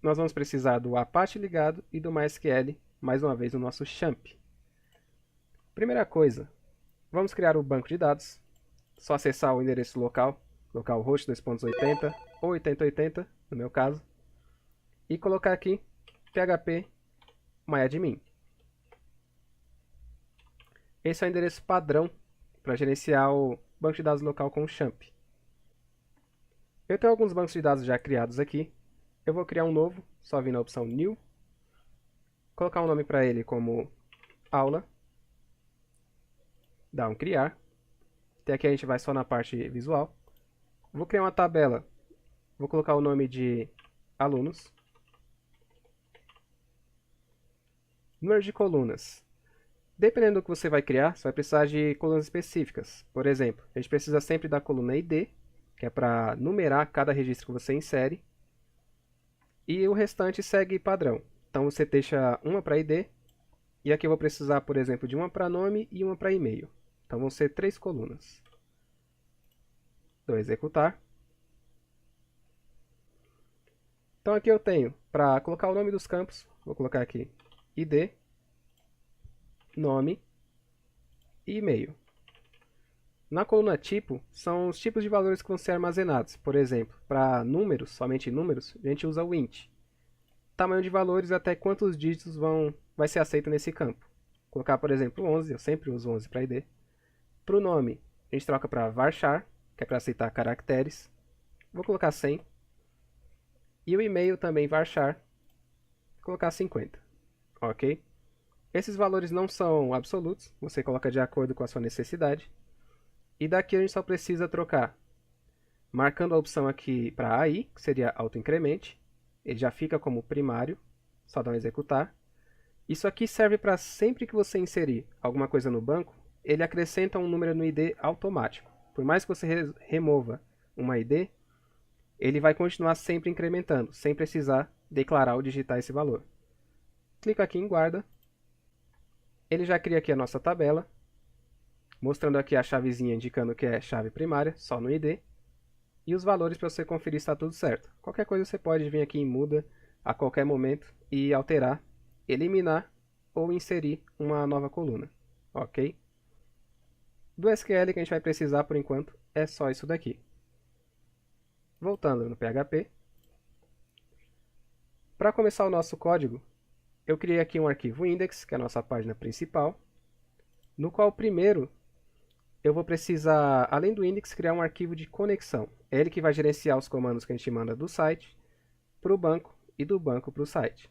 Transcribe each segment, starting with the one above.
nós vamos precisar do Apache ligado e do MySQL, mais uma vez, no nosso XAMPP. Primeira coisa, vamos criar o banco de dados. Só acessar o endereço local, localhost 2.80 ou 8080, no meu caso, e colocar aqui php myadmin. Esse é o endereço padrão para gerenciar o banco de dados local com o XAMPP. Eu tenho alguns bancos de dados já criados aqui. Eu vou criar um novo, só vir na opção New, colocar um nome para ele como aula, dar um criar. Até aqui a gente vai só na parte visual. Vou criar uma tabela, vou colocar o nome de alunos. Número de colunas. Dependendo do que você vai criar, você vai precisar de colunas específicas. Por exemplo, a gente precisa sempre da coluna ID, que é para numerar cada registro que você insere. E o restante segue padrão. Então você deixa uma para ID, e aqui eu vou precisar, por exemplo, de uma para nome e uma para e-mail. Então vão ser 3 colunas. Dou executar. Então aqui eu tenho, para colocar o nome dos campos, vou colocar aqui ID, nome e e-mail. Na coluna tipo, são os tipos de valores que vão ser armazenados. Por exemplo, para números, somente números, a gente usa o int. Tamanho de valores até quantos dígitos vai ser aceito nesse campo. Vou colocar, por exemplo, 11, eu sempre uso 11 para ID. Para o nome, a gente troca para varchar, que é para aceitar caracteres. Vou colocar 100. E o e-mail também varchar, vou colocar 50. Ok? Esses valores não são absolutos, você coloca de acordo com a sua necessidade. E daqui a gente só precisa trocar, marcando a opção aqui para AI, que seria autoincremente. Ele já fica como primário, só dá um executar. Isso aqui serve para sempre que você inserir alguma coisa no banco, ele acrescenta um número no ID automático. Por mais que você remova uma ID, ele vai continuar sempre incrementando, sem precisar declarar ou digitar esse valor. Clica aqui em guarda. Ele já cria aqui a nossa tabela, mostrando aqui a chavezinha indicando que é chave primária, só no ID. E os valores para você conferir se está tudo certo. Qualquer coisa você pode vir aqui em muda a qualquer momento e alterar, eliminar ou inserir uma nova coluna. Ok? Do SQL que a gente vai precisar por enquanto é só isso daqui. Voltando no PHP. Para começar o nosso código, eu criei aqui um arquivo index, que é a nossa página principal, no qual primeiro eu vou precisar, além do index, criar um arquivo de conexão. É ele que vai gerenciar os comandos que a gente manda do site para o banco e do banco para o site.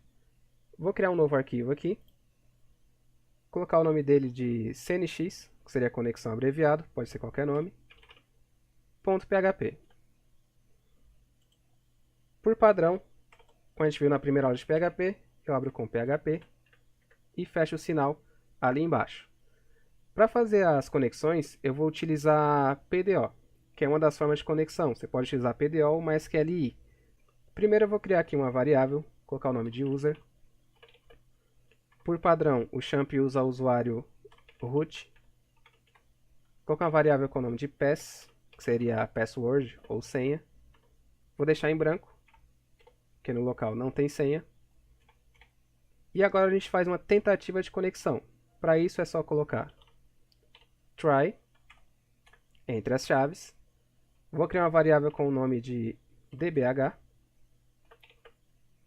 Vou criar um novo arquivo aqui, colocar o nome dele de cnx, que seria conexão abreviado, pode ser qualquer nome, .php. Por padrão, como a gente viu na primeira aula de PHP, eu abro com PHP e fecho o sinal ali embaixo. Para fazer as conexões, eu vou utilizar PDO, que é uma das formas de conexão. Você pode utilizar PDO ou MySQLi. Primeiro eu vou criar aqui uma variável, colocar o nome de user. Por padrão, o XAMPP usa o usuário root. Colocar uma variável com o nome de pass, que seria password ou senha. Vou deixar em branco, porque no local não tem senha. E agora a gente faz uma tentativa de conexão. Para isso é só colocar try entre as chaves. Vou criar uma variável com o nome de dbh,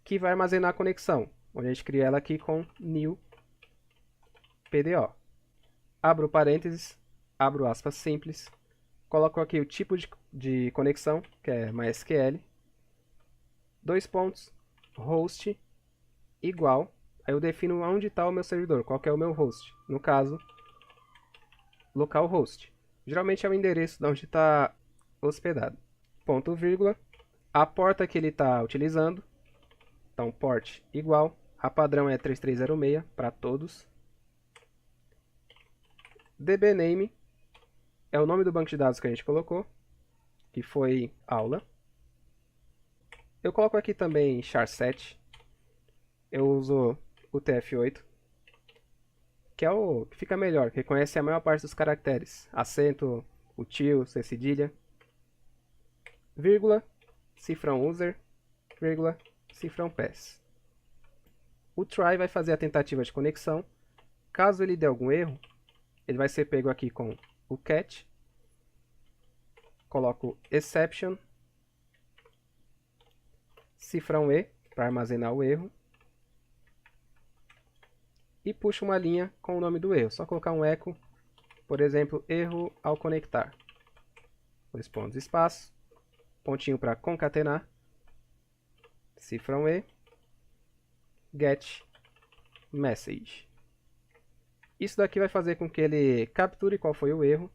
que vai armazenar a conexão, onde a gente cria ela aqui com new PDO. Abro parênteses, abro aspas simples, coloco aqui o tipo de conexão, que é MySQL, dois pontos, host, igual, aí eu defino onde está o meu servidor, qual que é o meu host, no caso, localhost. Geralmente é o endereço de onde está hospedado. Ponto, vírgula, a porta que ele está utilizando, então port igual, a padrão é 3306 para todos. dbname é o nome do banco de dados que a gente colocou, que foi aula. Eu coloco aqui também char7, eu uso o TF8, que é o que fica melhor, que reconhece a maior parte dos caracteres, acento, o tio, C cedilha, vírgula, cifrão user, vírgula, cifrão pass. O try vai fazer a tentativa de conexão. Caso ele dê algum erro, ele vai ser pego aqui com o catch. Coloco exception, cifrão E para armazenar o erro. E puxo uma linha com o nome do erro. Só colocar um echo, por exemplo, erro ao conectar. 2 pontos, espaço, pontinho para concatenar, cifrão E, get message. Isso daqui vai fazer com que ele capture qual foi o erro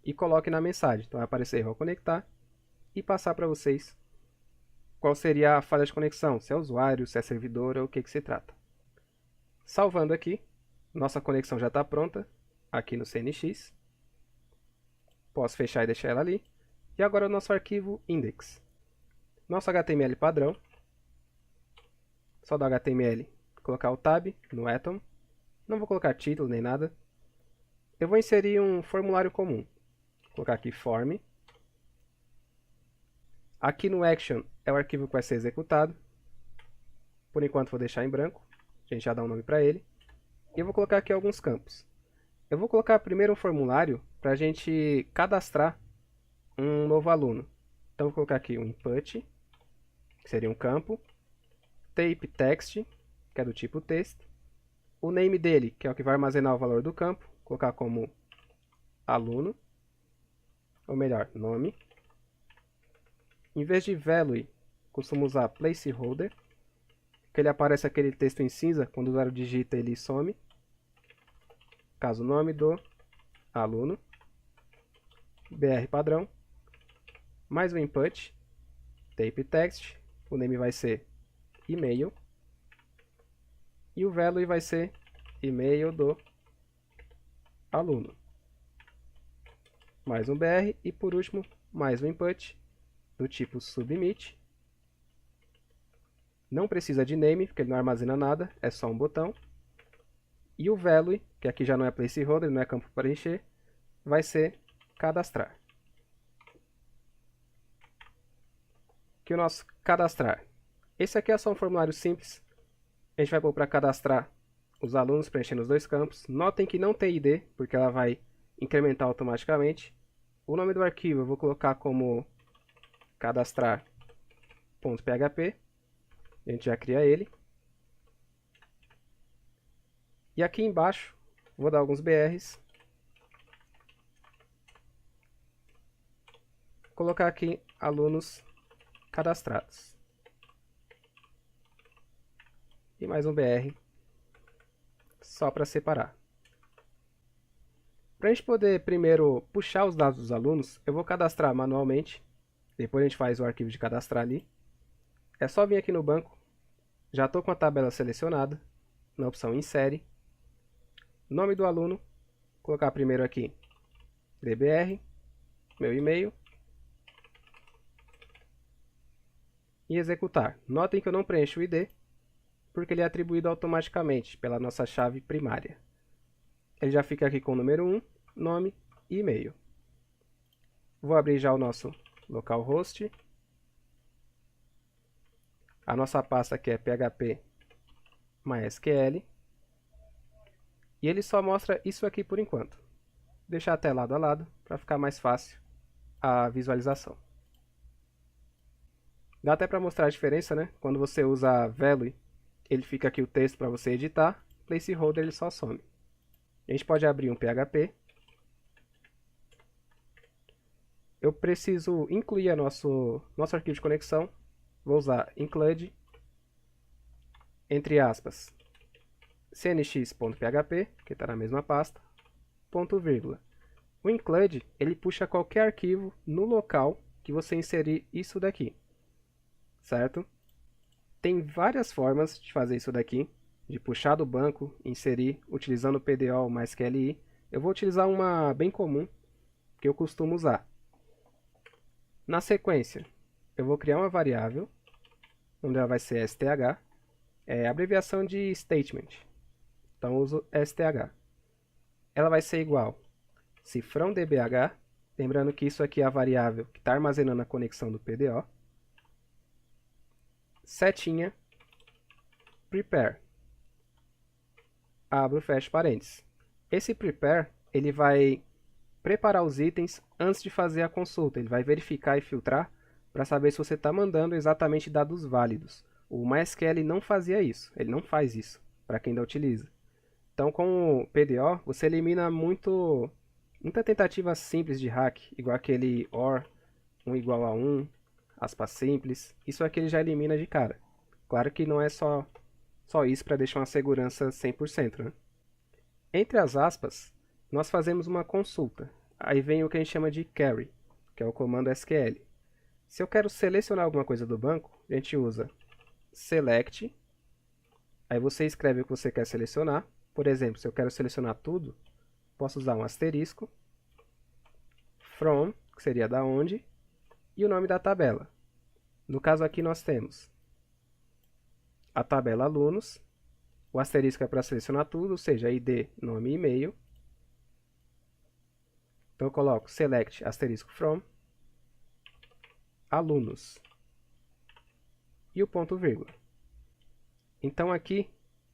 e coloque na mensagem. Então vai aparecer erro ao conectar e passar para vocês qual seria a falha de conexão, se é usuário, se é servidor ou o que se trata. Salvando aqui, nossa conexão já está pronta aqui no CNX. Posso fechar e deixar ela ali. E agora o nosso arquivo index. Nosso HTML padrão. Só do HTML colocar o tab no Atom. Não vou colocar título nem nada. Eu vou inserir um formulário comum. Vou colocar aqui form. Aqui no action é o arquivo que vai ser executado. Por enquanto vou deixar em branco. A gente já dá um nome para ele. E eu vou colocar aqui alguns campos. Eu vou colocar primeiro um formulário para a gente cadastrar um novo aluno. Então vou colocar aqui um input, que seria um campo. Type text, que é do tipo texto. O name dele, que é o que vai armazenar o valor do campo. Vou colocar como aluno. Ou melhor, nome. Em vez de value, costumo usar placeholder. Que ele aparece aquele texto em cinza, quando o usuário digita ele some. Caso o nome do aluno. BR padrão. Mais o input. Type text. O name vai ser e-mail. E o value vai ser e-mail do aluno. Mais um BR. E por último, mais um input do tipo submit. Não precisa de name, porque ele não armazena nada, é só um botão. E o value, que aqui já não é placeholder, não é campo para preencher, vai ser cadastrar. Aqui o nosso cadastrar. Esse aqui é só um formulário simples. A gente vai pôr para cadastrar os alunos preenchendo os dois campos. Notem que não tem ID, porque ela vai incrementar automaticamente. O nome do arquivo eu vou colocar como cadastrar.php. A gente já cria ele. E aqui embaixo, vou dar alguns BRs. Colocar aqui alunos cadastrados. E mais um BR, só para separar. Para a gente poder primeiro puxar os dados dos alunos, eu vou cadastrar manualmente. Depois a gente faz o arquivo de cadastrar ali. É só vir aqui no banco. Já estou com a tabela selecionada. Na opção Insere. Nome do aluno. Colocar primeiro aqui DBR. Meu e-mail. E executar. Notem que eu não preencho o ID, porque ele é atribuído automaticamente pela nossa chave primária. Ele já fica aqui com o número 1, nome e e-mail. Vou abrir já o nosso localhost. A nossa pasta aqui é PHP MySQL. E ele só mostra isso aqui por enquanto. Vou deixar até lado a lado para ficar mais fácil a visualização. Dá até para mostrar a diferença, né? Quando você usa value, ele fica aqui o texto para você editar. Placeholder ele só some. A gente pode abrir um PHP. Eu preciso incluir nosso arquivo de conexão. Vou usar include, entre aspas, cnx.php, que está na mesma pasta, ponto vírgula. O include, ele puxa qualquer arquivo no local que você inserir isso daqui, certo? Tem várias formas de fazer isso daqui, de puxar do banco, inserir, utilizando o PDO ou MySQLi. Eu vou utilizar uma bem comum, que eu costumo usar. Na sequência, eu vou criar uma variável, onde ela vai ser STH, é a abreviação de statement. Então eu uso STH. Ela vai ser igual cifrão DBH, lembrando que isso aqui é a variável que está armazenando a conexão do PDO. setinha, prepare. Abro e fecho parênteses. Esse prepare, ele vai preparar os itens antes de fazer a consulta. Ele vai verificar e filtrar para saber se você está mandando exatamente dados válidos. O MySQL não fazia isso, ele não faz isso, para quem ainda utiliza. Então, com o PDO, você elimina muita tentativa simples de hack, igual aquele OR, 1 igual a 1, aspas simples. Isso aqui ele já elimina de cara. Claro que não é só isso para deixar uma segurança 100%, né? Entre as aspas, nós fazemos uma consulta. Aí vem o que a gente chama de carry, que é o comando SQL. Se eu quero selecionar alguma coisa do banco, a gente usa select. Aí você escreve o que você quer selecionar. Por exemplo, se eu quero selecionar tudo, posso usar um asterisco, from, que seria da onde, e o nome da tabela. No caso aqui nós temos a tabela alunos, o asterisco é para selecionar tudo, ou seja, ID, nome e e-mail. Então eu coloco select asterisco from alunos e o ponto vírgula. Então aqui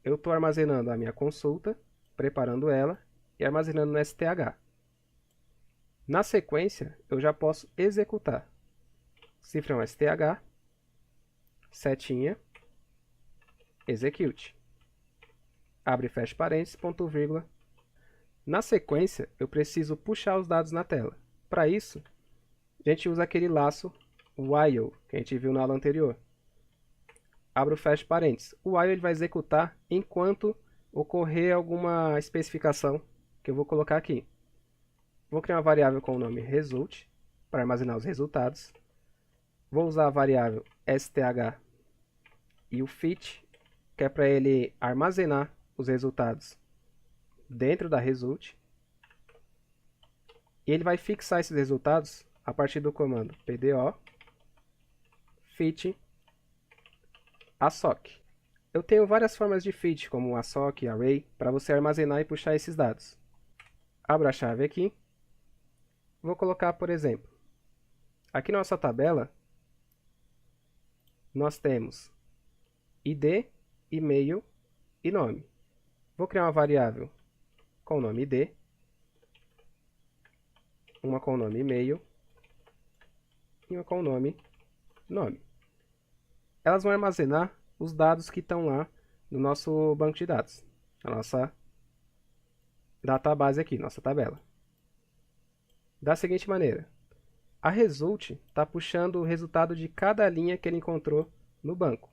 eu estou armazenando a minha consulta, preparando ela e armazenando no STH. Na sequência eu já posso executar. Cifrão STH, setinha, execute. Abre e fecha parênteses, ponto vírgula. Na sequência, eu preciso puxar os dados na tela. Para isso, a gente usa aquele laço while, que a gente viu na aula anterior. Abro e fecho parênteses. O while ele vai executar enquanto ocorrer alguma especificação que eu vou colocar aqui. Vou criar uma variável com o nome result, para armazenar os resultados. Vou usar a variável STH e o fit, que é para ele armazenar os resultados dentro da result. E ele vai fixar esses resultados a partir do comando pdo fit assoc. Eu tenho várias formas de fit, como assoc, array, para você armazenar e puxar esses dados. Abro a chave aqui. Vou colocar, por exemplo, aqui na nossa tabela, nós temos ID, e-mail e nome. Vou criar uma variável com o nome ID, uma com o nome e-mail e uma com o nome nome. Elas vão armazenar os dados que estão lá no nosso banco de dados, a nossa database aqui, nossa tabela. Da seguinte maneira, a result está puxando o resultado de cada linha que ele encontrou no banco.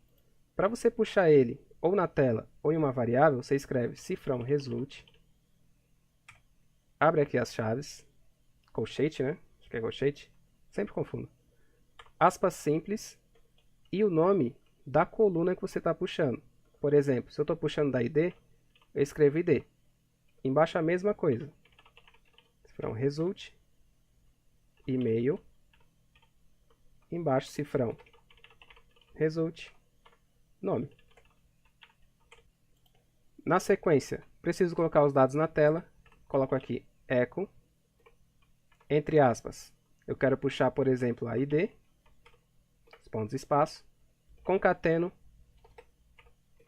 Para você puxar ele ou na tela ou em uma variável, você escreve cifrão result, abre aqui as chaves, colchete, né? Acho que é colchete, sempre confundo. Aspas simples e o nome da coluna que você está puxando. Por exemplo, se eu estou puxando da ID, eu escrevo ID. Embaixo a mesma coisa. Cifrão result, e-mail, embaixo cifrão result, nome. Na sequência, preciso colocar os dados na tela. Coloco aqui echo, entre aspas, eu quero puxar, por exemplo, a ID, pontos espaço, concateno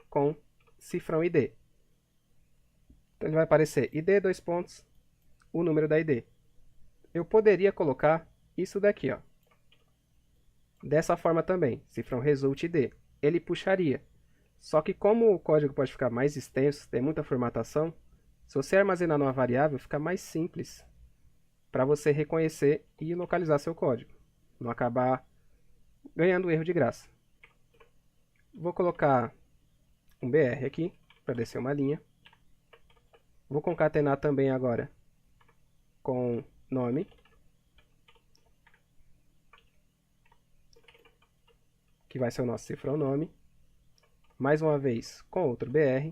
com cifrão ID. Então ele vai aparecer ID, dois pontos, o número da ID. Eu poderia colocar isso daqui, ó. Dessa forma também, cifrão result ID. Ele puxaria. Só que como o código pode ficar mais extenso, tem muita formatação, se você armazenar numa variável, fica mais simples para você reconhecer e localizar seu código. Não acabar ganhando erro de graça. Vou colocar um BR aqui, para descer uma linha. Vou concatenar também agora com nome. Que vai ser o nosso cifrão nome. Mais uma vez com outro BR.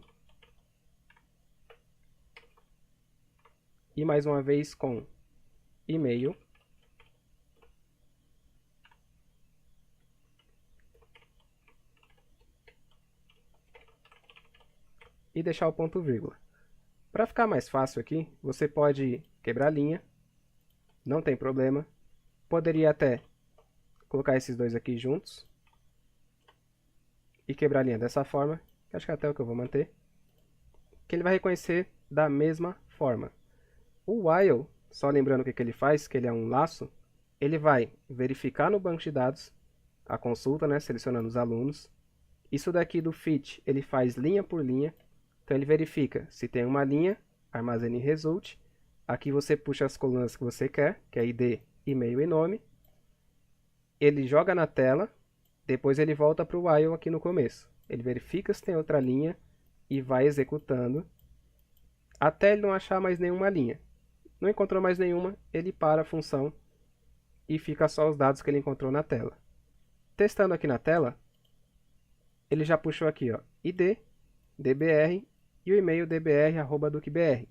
E mais uma vez com e-mail. E deixar o ponto vírgula. Para ficar mais fácil aqui, você pode quebrar a linha, não tem problema. Poderia até colocar esses dois aqui juntos. e quebrar a linha dessa forma, que acho que é até o que eu vou manter, que ele vai reconhecer da mesma forma. O while, só lembrando o que ele faz, que ele é um laço, ele vai verificar no banco de dados a consulta, né, selecionando os alunos. Isso daqui do fit, ele faz linha por linha, então ele verifica se tem uma linha, armazena em result. Aqui você puxa as colunas que você quer, que é ID, e-mail e nome. Ele joga na tela, depois ele volta para o while aqui no começo. Ele verifica se tem outra linha e vai executando até ele não achar mais nenhuma linha. Não encontrou mais nenhuma, ele para a função e fica só os dados que ele encontrou na tela. Testando aqui na tela, ele já puxou aqui, ó, ID, DBR e o e-mail dbr@duquebr.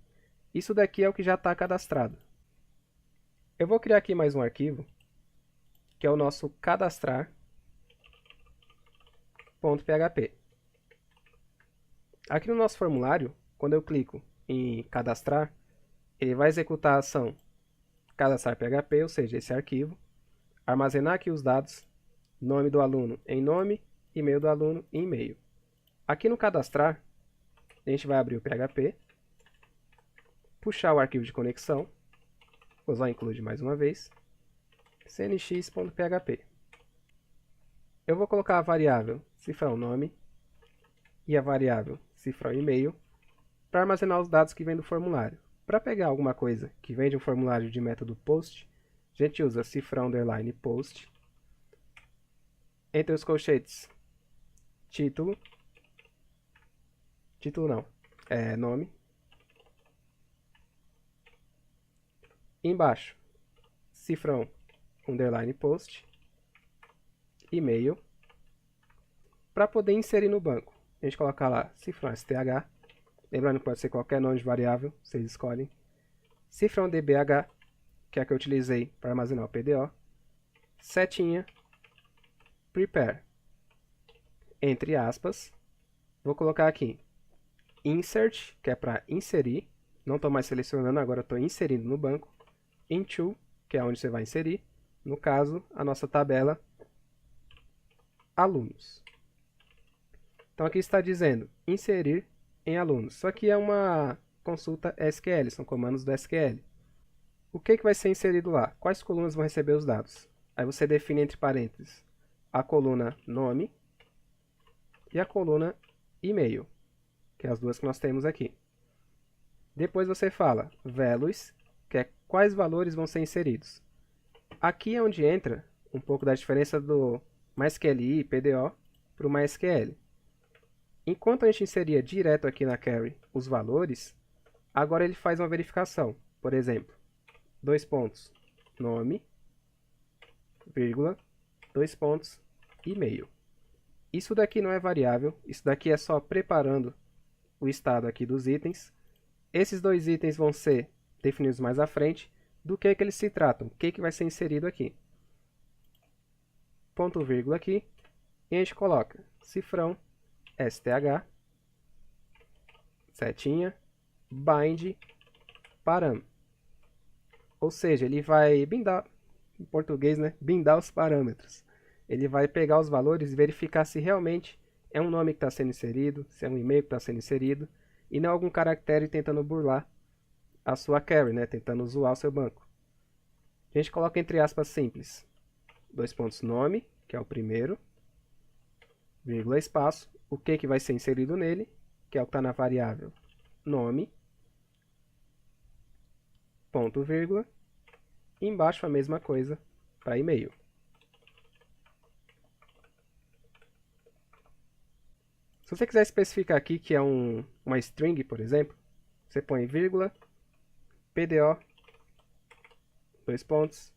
Isso daqui é o que já está cadastrado. Eu vou criar aqui mais um arquivo, que é o nosso cadastrar.php. Aqui no nosso formulário, quando eu clico em cadastrar, ele vai executar a ação cadastrar.php, ou seja, esse arquivo, armazenar aqui os dados, nome do aluno em nome, e-mail do aluno em e-mail. Aqui no cadastrar, a gente vai abrir o PHP, puxar o arquivo de conexão, vou usar include mais uma vez, cnx.php. Eu vou colocar a variável cifrão nome e a variável cifrão e-mail para armazenar os dados que vêm do formulário. Para pegar alguma coisa que vem de um formulário de método post, a gente usa cifrão underline post, entre os colchetes, nome, embaixo, cifrão underline post, e-mail, para poder inserir no banco. A gente coloca lá cifrão STH, lembrando que pode ser qualquer nome de variável, vocês escolhem. Cifrão DBH, que é a que eu utilizei para armazenar o PDO. Setinha, prepare. Entre aspas, vou colocar aqui insert, que é para inserir. Não estou mais selecionando, agora estou inserindo no banco. Into, que é onde você vai inserir. No caso, a nossa tabela alunos. Então aqui está dizendo inserir em alunos. Isso aqui é uma consulta SQL, são comandos do SQL. O que vai ser inserido lá? Quais colunas vão receber os dados? Aí você define entre parênteses a coluna nome e a coluna e-mail, que é as duas que nós temos aqui. Depois você fala values, que é quais valores vão ser inseridos. Aqui é onde entra um pouco da diferença do MySQLi e PDO para o MySQL. Enquanto a gente inseria direto aqui na query os valores, agora ele faz uma verificação. Por exemplo, dois pontos, nome, vírgula, dois pontos, e-mail. Isso daqui não é variável, isso daqui é só preparando o estado aqui dos itens. Esses dois itens vão ser definidos mais à frente. Do que eles se tratam? O que vai ser inserido aqui? Ponto vírgula aqui, e a gente coloca cifrão STH, setinha, bind, param. Ou seja, ele vai bindar, em português, né? Bindar os parâmetros. Ele vai pegar os valores e verificar se realmente é um nome que está sendo inserido, se é um e-mail que está sendo inserido, e não algum caractere tentando burlar a sua query, né? Tentando zoar o seu banco. A gente coloca entre aspas simples, dois pontos nome, que é o primeiro, vírgula espaço, o que vai ser inserido nele, que é o que está na variável nome, ponto vírgula, e embaixo a mesma coisa para e-mail. Se você quiser especificar aqui que é uma string, por exemplo, você põe vírgula, PDO, dois pontos,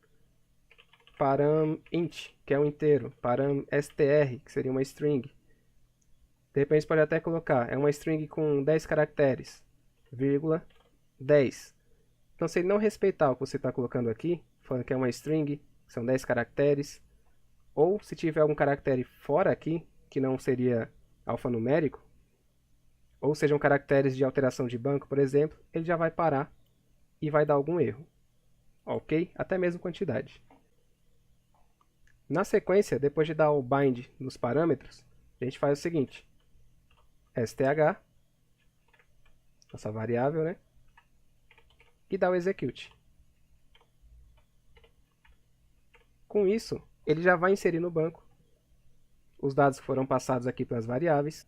param int, que é um inteiro, param str, que seria uma string. De repente você pode até colocar, é uma string com 10 caracteres, vírgula, 10. Então se ele não respeitar o que você está colocando aqui, falando que é uma string, que são 10 caracteres, ou se tiver algum caractere fora aqui, que não seria alfanumérico, ou sejam caracteres de alteração de banco, por exemplo, ele já vai parar e vai dar algum erro. Ok? Até mesmo quantidade. Na sequência, depois de dar o bind nos parâmetros, a gente faz o seguinte, STH, nossa variável, né? E dá o execute. Com isso, ele já vai inserir no banco os dados que foram passados aqui para as variáveis.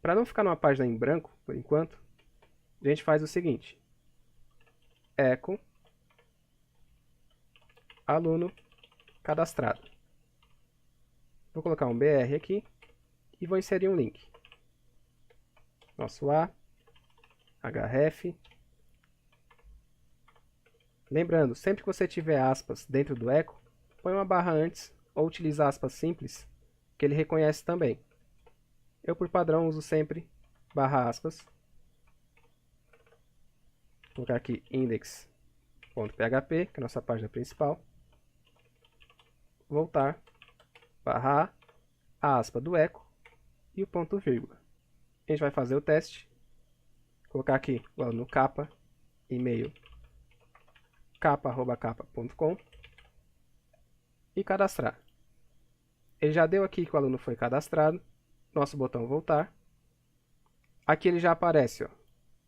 Para não ficar numa página em branco, por enquanto, a gente faz o seguinte, echo aluno cadastrado. Vou colocar um BR aqui e vou inserir um link. Nosso A, href. Lembrando, sempre que você tiver aspas dentro do echo, põe uma barra antes ou utilize aspas simples, que ele reconhece também. Eu, por padrão, uso sempre barra aspas. Vou colocar aqui index.php, que é a nossa página principal. Voltar, barra a aspa do echo e o ponto vírgula. A gente vai fazer o teste. Colocar aqui o aluno capa, e-mail capa@capa.com e cadastrar. Ele já deu aqui que o aluno foi cadastrado. Nosso botão voltar. Aqui ele já aparece, ó,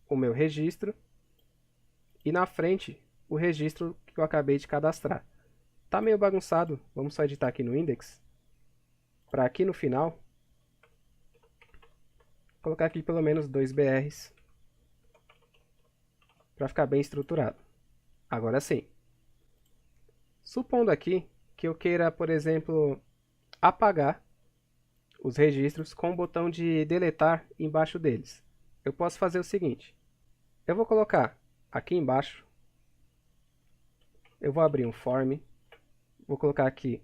o meu registro e na frente o registro que eu acabei de cadastrar. Tá meio bagunçado, vamos só editar aqui no index. Para aqui no final, colocar aqui pelo menos 2 BRs para ficar bem estruturado. Agora sim. Supondo aqui que eu queira, por exemplo, apagar os registros com o botão de deletar embaixo deles. Eu posso fazer o seguinte. Eu vou colocar aqui embaixo. Eu vou abrir um form. Vou colocar aqui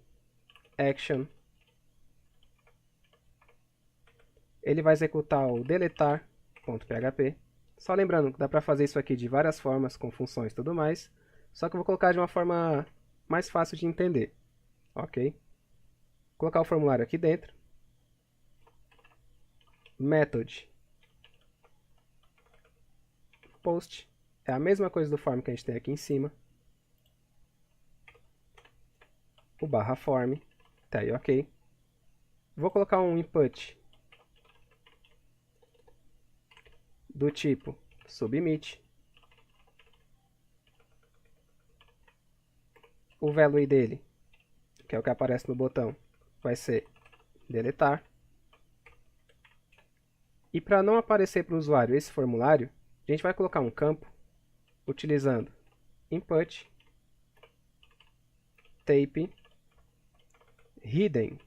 action. Ele vai executar o deletar.php. Só lembrando que dá para fazer isso aqui de várias formas, com funções e tudo mais. Só que eu vou colocar de uma forma mais fácil de entender. Ok? Vou colocar o formulário aqui dentro. Method post é a mesma coisa do form que a gente tem aqui em cima. O barra form, tá aí, ok. Vou colocar um input do tipo submit. O value dele, que é o que aparece no botão, vai ser deletar. E para não aparecer para o usuário esse formulário, a gente vai colocar um campo utilizando input tape hidden,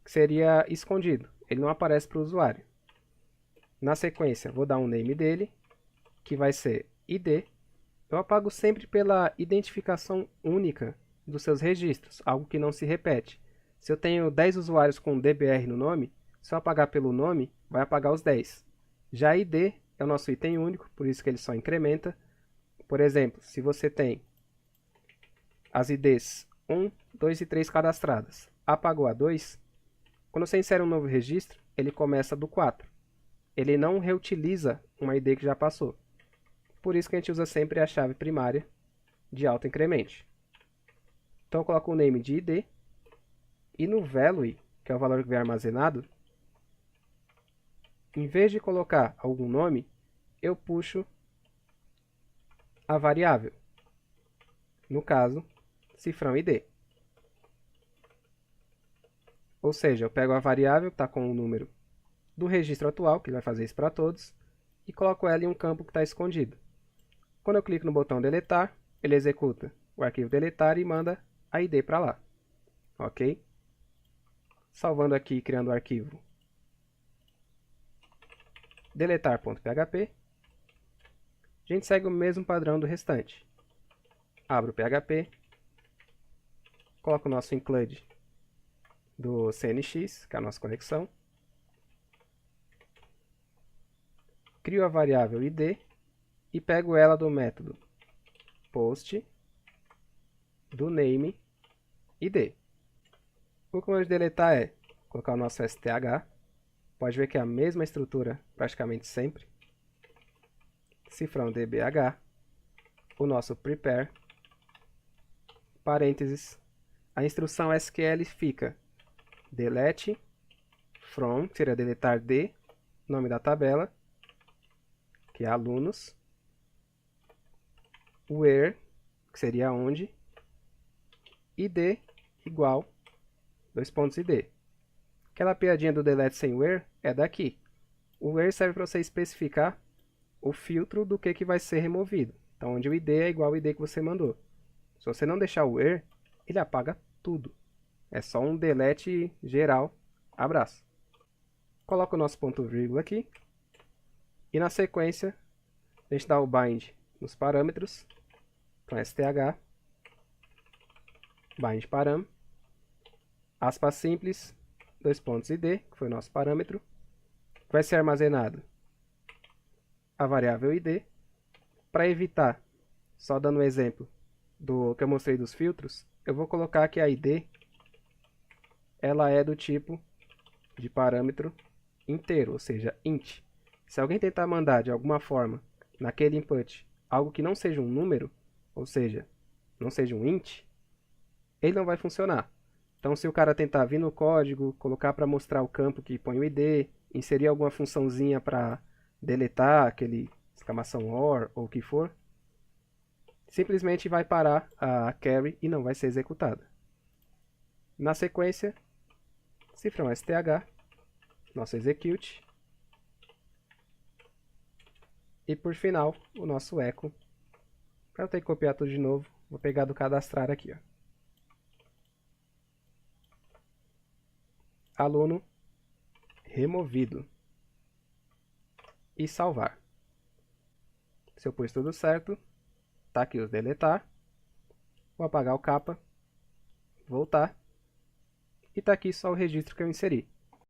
que seria escondido, ele não aparece para o usuário. Na sequência, vou dar um name dele, que vai ser id. Eu apago sempre pela identificação única dos seus registros, algo que não se repete. Se eu tenho 10 usuários com dbr no nome, se eu apagar pelo nome, vai apagar os 10. Já id é o nosso item único, por isso que ele só incrementa. Por exemplo, se você tem as IDs 1, 2 e 3 cadastradas, apagou a 2, quando você insere um novo registro, ele começa do 4. Ele não reutiliza uma ID que já passou. Por isso que a gente usa sempre a chave primária de auto-incremente. Então eu coloco o name de ID e no value, que é o valor que vem armazenado, em vez de colocar algum nome, eu puxo a variável. No caso, cifrão ID. Ou seja, eu pego a variável que está com o número do registro atual, que vai fazer isso para todos, e coloco ela em um campo que está escondido. Quando eu clico no botão deletar, ele executa o arquivo deletar e manda a ID para lá. Ok? Salvando aqui e criando o arquivo deletar.php. A gente segue o mesmo padrão do restante. Abro o PHP, coloco o nosso include do CNX, que é a nossa conexão. Crio a variável id e pego ela do método post do name id. O comando de deletar é colocar o nosso STH. Pode ver que é a mesma estrutura praticamente sempre. Cifrão DBH. O nosso prepare. Parênteses. A instrução SQL fica delete from, que seria deletar de, nome da tabela, que é alunos, where, que seria onde, id igual, dois pontos id. Aquela piadinha do delete sem where é daqui. O where serve para você especificar o filtro do que vai ser removido. Então, onde o id é igual ao id que você mandou. Se você não deixar o where, ele apaga tudo. É só um delete geral. Abraço. Coloca o nosso ponto vírgula aqui. E na sequência, a gente dá o bind nos parâmetros. Então, sth, bind param, aspas simples, dois pontos id, que foi o nosso parâmetro. Vai ser armazenado a variável id. Para evitar, só dando um exemplo do que eu mostrei dos filtros, eu vou colocar que a id ela é do tipo de parâmetro inteiro, ou seja, int. Se alguém tentar mandar de alguma forma naquele input algo que não seja um número, ou seja, não seja um int, ele não vai funcionar. Então, se o cara tentar vir no código, colocar para mostrar o campo que põe o id, inserir alguma funçãozinha para deletar aquele exclamação or ou o que for, simplesmente vai parar a carry e não vai ser executada. Na sequência, cifrão sth, nosso execute, e por final, o nosso echo. Para eu ter que copiar tudo de novo, vou pegar do cadastrar aqui. Ó. Aluno removido. E salvar. Se eu pus tudo certo, tá aqui os deletar. Vou apagar o capa, voltar. E tá aqui só o registro que eu inseri.